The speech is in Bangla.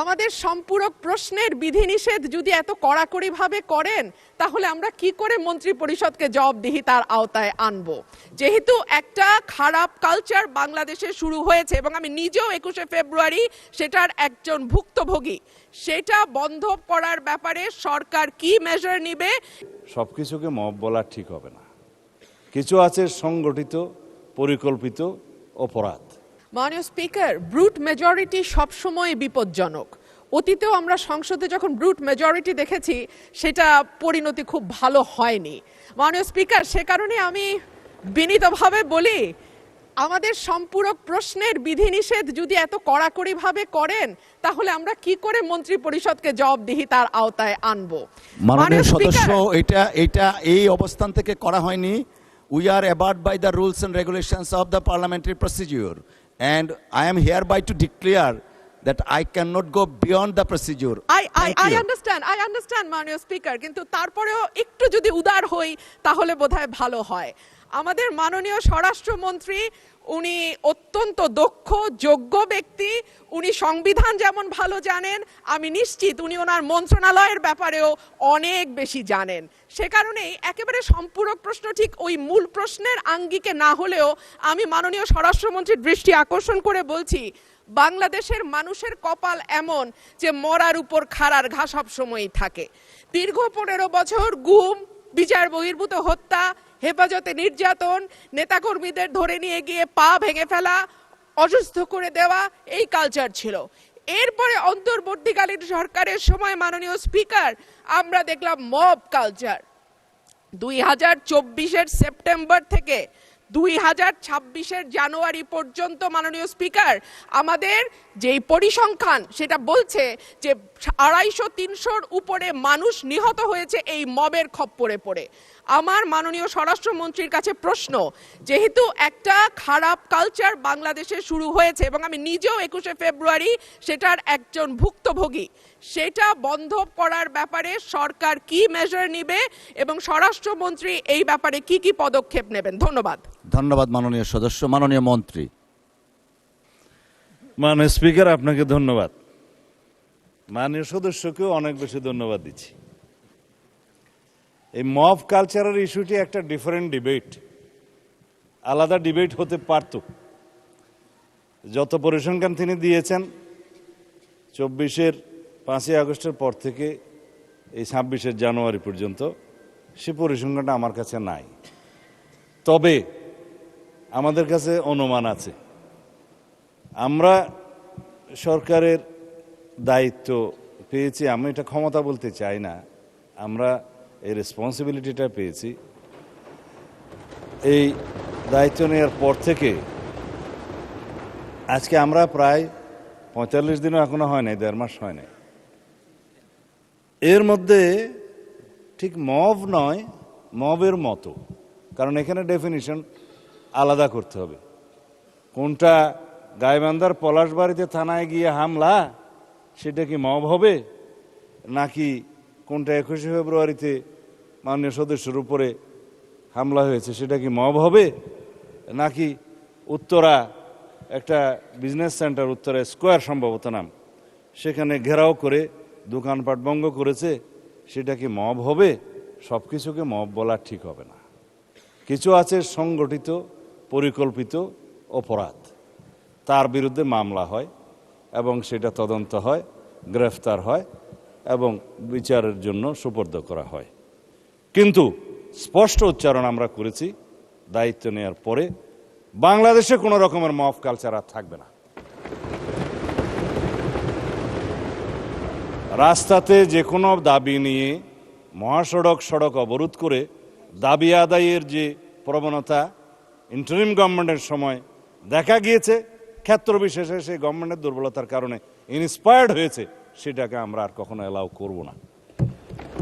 আমাদের সম্পূরক প্রশ্নের বিধিনিষেধ যদি এত কড়াকড়িভাবে করেন তাহলে আমরা কি করে মন্ত্রী পরিষদকে জবাবদিহিতার আওতায় আনব। যেহেতু একটা খারাপ কালচার বাংলাদেশে শুরু হয়েছে এবং আমি নিজেও 21শে ফেব্রুয়ারি সেটার একজন ভুক্তভোগী, সেটা বন্ধ করার ব্যাপারে সরকার কি মেজার নিবে? সবকিছুকে মব বলা ঠিক হবে না। কিছু আছে সংগঠিত পরিকল্পিত অপরাধ। মাননীয় স্পিকার, ব্রুট মেজরিটি সবসময় বিপজ্জনক। অতীতেও আমরা সংসদে যখন ব্রুট মেজরিটি দেখেছি সেটা পরিণতি খুব ভালো হয়নি। মাননীয় স্পিকার, সে কারণে আমি বিনীতভাবে বলি, আমাদের সম্পূরক প্রশ্নের বিধিনিষেধ যদি এত কড়াকড়িভাবে করেন তাহলে আমরা কি করে মন্ত্রী পরিষদকে জবাবদিহিতার আওতায় আনব। মাননীয় সদস্য, এটা এই অবস্থান থেকে করা হয়নি। We are abide by the rules and regulations of the parliamentary procedure, and I am hereby to declare that I cannot go beyond the procedure. I understand মাননীয় স্পিকার, কিন্তু তারপরেও একটু যদি উদার হই তাহলে বোধহয় ভালো হয়। আমাদের মাননীয় স্বরাষ্ট্রমন্ত্রী, উনি অত্যন্ত দক্ষ যোগ্য ব্যক্তি, উনি সংবিধান যেমন ভালো জানেন, আমি নিশ্চিত উনি ওনার মন্ত্রণালয়ের ব্যাপারেও অনেক বেশি জানেন। সে কারণেই একেবারে সম্পূরক প্রশ্ন ঠিক ওই মূল প্রশ্নের আঙ্গিকে না হলেও আমি মাননীয় স্বরাষ্ট্রমন্ত্রীর দৃষ্টি আকর্ষণ করে বলছি, বাংলাদেশের মানুষের কপাল এমন যে মরার উপর খাড়ার ঘা সব সময়ই থাকে। দীর্ঘ 15 বছর গুম, বিচার বহির্ভূত হত্যা, হেফাজতে নির্যাতন, নেতাকর্মীদের ধরে নিয়ে গিয়ে পা ভেঙে ফেলা, অসুস্থ করে দেওয়া, এই কালচার ছিল। এরপরে অন্তর্বর্তীকালীন সরকারের সময় মাননীয় স্পিকার আমরা দেখলাম মব কালচার। 2024-এর সেপ্টেম্বর থেকে 2026-এর জানুয়ারি পর্যন্ত মাননীয় স্পিকার আমাদের যেই পরিসংখ্যান সেটা বলছে যে 250-300-র উপরে মানুষ নিহত হয়েছে এই মবের খপ্পরে পড়ে। আমার মাননীয় স্বরাষ্ট্রমন্ত্রীর কাছে প্রশ্ন, যেহেতু একটা খারাপ কালচার বাংলাদেশে শুরু হয়েছে এবং আমি নিজেও 21শে ফেব্রুয়ারি সেটার একজন ভুক্তভোগী, সেটা বন্ধ করার ব্যাপারে সরকার কি মেজার নিবে এবং স্বরাষ্ট্রমন্ত্রী এই ব্যাপারে কি কি পদক্ষেপ নেবেন? ধন্যবাদ। ধন্যবাদ মাননীয় সদস্য। মাননীয় মন্ত্রী। মাননীয় স্পিকার, আপনাকে ধন্যবাদ। মাননীয় সদস্যকেও অনেক বেশি ধন্যবাদ দিচ্ছি। এই মব কালচারের ইস্যুটি একটা ডিফারেন্ট ডিবেট, আলাদা ডিবেট হতে পারত। যত পরিসংখ্যান তিনি দিয়েছেন 24-এর 5ই আগস্টের পর থেকে এই 26-এর জানুয়ারি পর্যন্ত, সে পরিসংখ্যানটা আমার কাছে নাই। তবে আমাদের কাছে অনুমান আছে। আমরা সরকারের দায়িত্ব পেয়েছি, আমি এটা ক্ষমতা বলতে চাই না, আমরা এই রেসপন্সিবিলিটিটা পেয়েছি। এই দায়িত্ব নেওয়ার পর থেকে আজকে আমরা প্রায় 45 দিনও এখনো হয় নাই, 1.5 মাস হয় নাই। এর মধ্যে ঠিক মব নয়, মবের মতো, কারণ এখানে ডেফিনিশন আলাদা করতে হবে। কোনটা গাইবান্ধার পলাশবাড়িতে থানায় গিয়ে হামলা, সেটা কি মব হবে? নাকি কোনটা 21শে ফেব্রুয়ারিতে মাননীয় সদস্যের উপরে হামলা হয়েছে সেটা কি মব হবে? নাকি উত্তরা একটা বিজনেস সেন্টার, উত্তরা স্কোয়ার সম্ভবত নাম, সেখানে ঘেরাও করে দোকানপাট ভঙ্গ করেছে, সেটা কি মব হবে? সব কিছুকে মব বলা ঠিক হবে না। কিছু আছে সংগঠিত পরিকল্পিত অপরাধ, তার বিরুদ্ধে মামলা হয় এবং সেটা তদন্ত হয়, গ্রেফতার হয় এবং বিচারের জন্য সুপর্দ করা হয়। কিন্তু স্পষ্ট উচ্চারণ আমরা করেছি দায়িত্ব নেওয়ার পরে, বাংলাদেশে কোনো রকমের মব কালচার আর থাকবে না। রাস্তাতে যে কোনো দাবি নিয়ে মহাসড়ক সড়ক অবরোধ করে দাবি আদায়ের যে প্রবণতা ইন্টারিম গভর্নমেন্টের সময় দেখা গিয়েছে, ক্ষেত্র বিশেষে সেই গভর্নমেন্টের দুর্বলতার কারণে ইন্সপায়ার্ড হয়েছে, সেটাকে আমরা আর কখনো অ্যালাউ করব না।